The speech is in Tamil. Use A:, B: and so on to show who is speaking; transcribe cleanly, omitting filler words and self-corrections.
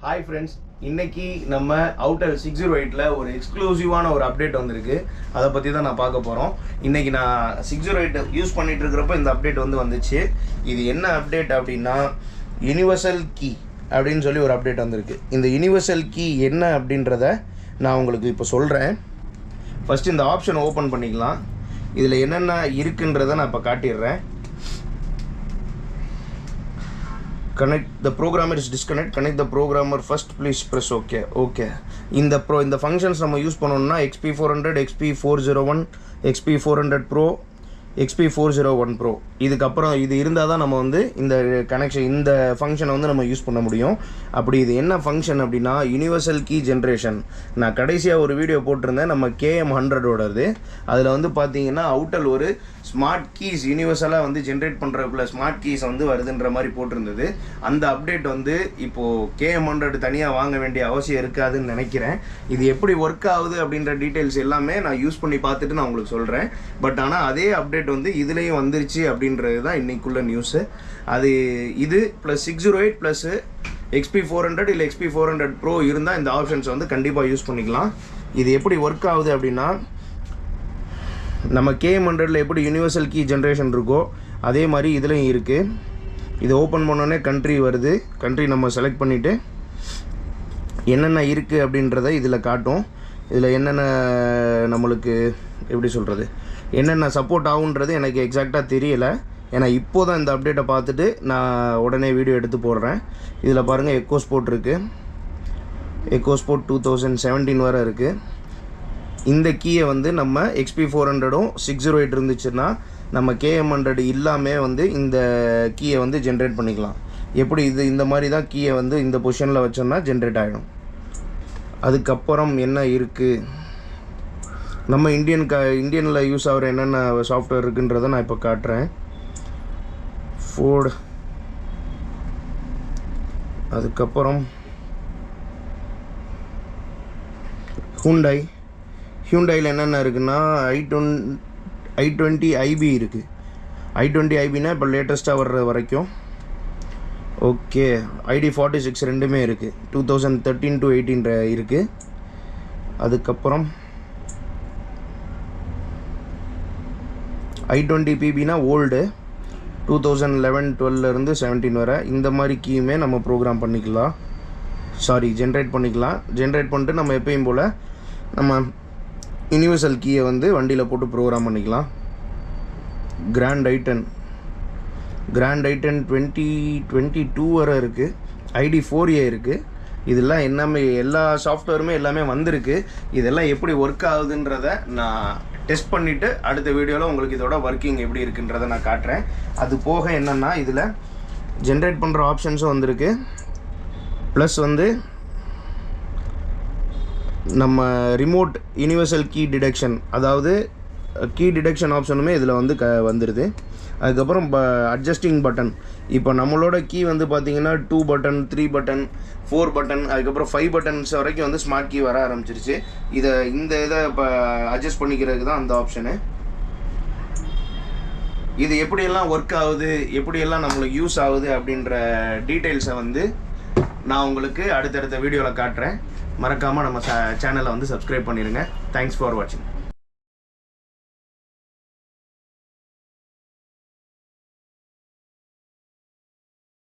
A: Hi friends, இன்னைக்கு நம்ம Autel 608ல ஒரு எக்ஸ்க்ளூசிவான ஒரு அப்டேட் வந்திருக்கு. அத பத்தி தான் நான் பார்க்க போறோம். இன்னைக்கு நான் 608 யூஸ் பண்ணிட்டு இருக்கறப்ப இந்த அப்டேட் வந்துச்சு. இது என்ன அப்டேட் அப்படினா யுனிவர்சல் கீ அப்படினு சொல்லி ஒரு அப்டேட் வந்திருக்கு. இந்த யுனிவர்சல் கீ என்ன அப்படின்றத நான் உங்களுக்கு இப்போ சொல்றேன். ஃபர்ஸ்ட் இந்த ஆப்ஷன் ஓபன் பண்ணிக்கலாம். இதுல என்னென்ன இருக்குன்றத நான் இப்ப காட்டிடுறேன். Connect the programmer is disconnect. Connect the programmer first. Please press OK. Okay. In the functions நம்ம யூஸ் பண்ணோம்னா XP400, XP401, XP400 Pro, XP401 Pro. இதுக்கு அப்புறம் இது இருந்தா தான் நம்ம வந்து இந்த கனெக்ஷன் இந்த ஃபங்க்ஷனை வந்து நம்ம யூஸ் பண்ண முடியும். அப்படி இது என்ன ஃபங்க்ஷன் அப்படினா யுனிவர்சல் கீ ஜெனரேஷன். நான் கடைசியா ஒரு வீடியோ போட்டுருந்தேன் நம்ம KM100 ஓடது. அதுல வந்து பாத்தீங்கன்னா Autel ஒரு ஸ்மார்ட் கீஸ் யுனிவர்சலா வந்து ஜெனரேட் பண்றதுக்குள்ள ஸ்மார்ட் கீஸ் வந்து வருதுன்ற மாதிரி போட்டுருந்தது. அந்த அப்டேட் வந்து இப்போ KM100 தனியா வாங்க வேண்டிய அவசியம் இருக்காதுன்னு நினைக்கிறேன். இது எப்படி வர்க் ஆகுது அப்படின்ற டீடைல்ஸ் எல்லாமே நான் யூஸ் பண்ணி பார்த்துட்டு நான் உங்களுக்கு சொல்றேன். பட் ஆனா அதே அப்டேட் வந்து இதுலயும் வந்துருச்சு அப்படின்றது தான் இன்னைக்குள்ள நியூஸ். அது இது + 608 + XP400 இல்ல XP400 Pro இருந்தா இந்த ஆப்ஷன்ஸ் வந்து கண்டிப்பா யூஸ் பண்ணிக்கலாம். இது எப்படி வர்க் ஆகுது அப்படினா நம்ம KM100ல எப்படி யுனிவர்சல் கீ ஜெனரேஷன் இருக்கோ அதே மாதிரி இதுலயும் இருக்கு. இது ஓபன் பண்ணோனே கண்ட்ரி வருது. கண்ட்ரி நம்ம செலக்ட் பண்ணிட்டு என்னென்ன இருக்கு அப்படின்றதை இதுல காட்டும். இதுல என்னென்ன நம்மளுக்கு எப்படி சொல்றது என்னென்ன சப்போர்ட் ஆகுன்றது எனக்கு எக்ஸாக்ட்டா தெரியல. ஏன்னா இப்போதான் இந்த அப்டேட்டை பார்த்துட்டு நான் உடனே வீடியோ எடுத்து போடுறேன். இதுல பாருங்க எக்கோ ஸ்போர்ட் இருக்கு. எக்கோ ஸ்போர்ட் 2017 வரை இருக்கு. இந்த கீயை வந்து நம்ம XP400ம் 608 இருந்துச்சுன்னா நம்ம KM100 இல்லாமே வந்து இந்த கீயை வந்து ஜெனரேட் பண்ணிக்கலாம். எப்படி இது இந்த மாதிரி தான் கீயை வந்து இந்த பொசிஷன்ல வச்சோம்னா ஜெனரேட் ஆயிடும். அதுக்கு அப்புறம் என்ன இருக்கு நம்ம இந்தியன்ல யூஸ் ஆகுற என்னென்ன சாஃப்ட்வேர் இருக்குன்றத நான் இப்போ காட்டுறேன். ஃபோர்ட் அதுக்கப்புறம் ஹியூண்டாயில் என்னென்ன இருக்குன்னா i20 IB இருக்குது. i20 IBனா இப்போ லேட்டஸ்ட்டாக வர்ற வரைக்கும் ஓகே. ID46 ரெண்டுமே இருக்குது. 2013 to 18 இருக்குது. அதுக்கப்புறம் i20 PBனா ஓல்டு 2011-12 இருந்து 17 வரை. இந்த மாதிரி கீயுமே நம்ம ப்ரோக்ராம் பண்ணிக்கலாம். ஜென்ரேட் பண்ணிக்கலாம். ஜென்ரேட் பண்ணிட்டு நம்ம எப்பயும் போல் நம்ம யுனிவர்சல் கீயை வந்து வண்டியில் போட்டு ப்ரோக்ராம் பண்ணிக்கலாம். கிராண்ட் ஐட்டன் 2022 வரை இருக்குது. ID4A இருக்குது. இதெல்லாம் எல்லாமே எல்லா சாஃப்ட்வேருமே எல்லாமே வந்திருக்கு. இதெல்லாம் எப்படி ஒர்க் ஆகுதுன்றதை நான் டெஸ்ட் பண்ணிவிட்டு அடுத்த வீடியோவில் உங்களுக்கு இதோட ஒர்க்கிங் எப்படி இருக்குன்றதை நான் காட்டுறேன். அது போக என்னென்னா இதில் ஜென்ரேட் பண்ணுற ஆப்ஷன்ஸும் வந்திருக்கு. ப்ளஸ் வந்து நம்ம ரிமோட் யுனிவர்சல் கீ டிடெக்ஷன் அதாவது கீ டிடெக்ஷன் ஆப்ஷனுமே இதில் வந்து வந்துடுது. அதுக்கப்புறம் அட்ஜஸ்டிங் பட்டன். இப்போ நம்மளோட கீ வந்து பார்த்தீங்கன்னா 2 பட்டன் 3 பட்டன் 4 பட்டன் அதுக்கப்புறம் 5 பட்டன்ஸ் வரைக்கும் வந்து ஸ்மார்ட் கீ வர ஆரம்பிச்சிருச்சு. இந்த இதை இப்போ அட்ஜஸ்ட் பண்ணிக்கிறதுக்கு தான் அந்த ஆப்ஷனு. இது எப்படியெல்லாம் ஒர்க் ஆகுது எப்படியெல்லாம் நம்மளுக்கு யூஸ் ஆகுது அப்படின்ற டீட்டெயில்ஸை வந்து நான் உங்களுக்கு அடுத்தடுத்த வீடியோவில் காட்டுறேன். மறக்காமல் நம்ம சேனலை வந்து சப்ஸ்கிரைப் பண்ணிடுங்க. தேங்க்ஸ் ஃபார் வாட்சிங்.